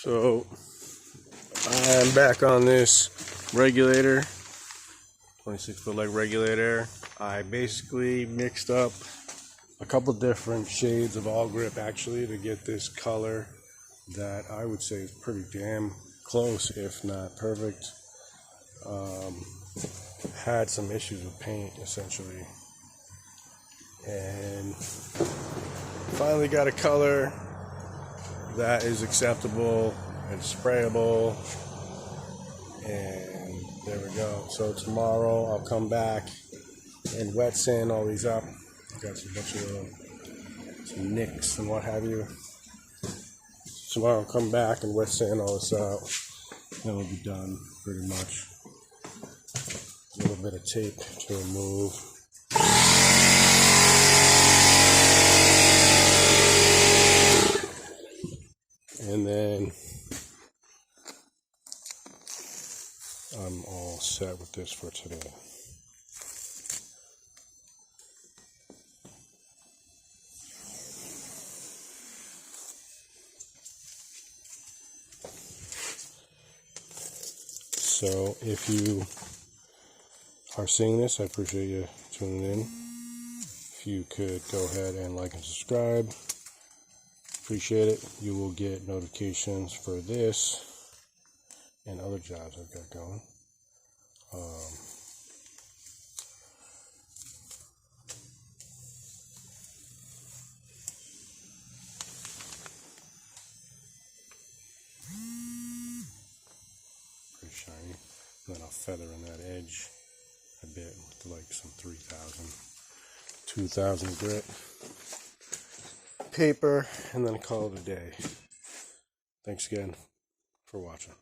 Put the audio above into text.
So I'm back on this regulator, 26-foot leg regulator. I basically mixed up a couple different shades of awlgrip actually to get this color that I would say is pretty damn close, if not perfect. Had some issues with paint essentially, and finally got a color that is acceptable and sprayable, and there we go. So tomorrow I'll come back and wet sand all these up. Got some bunch of some nicks and what have you. Tomorrow I'll come back and wet sand all this out, and we'll be done pretty much. A little bit of tape to remove. And then I'm all set with this for today. So if you are seeing this, I appreciate you tuning in. If you could go ahead and like and subscribe, appreciate it. You will get notifications for this and other jobs I've got going. Pretty shiny. And then I'll feather in that edge a bit with like some 2000 grit paper, and then call it a day. Thanks again for watching.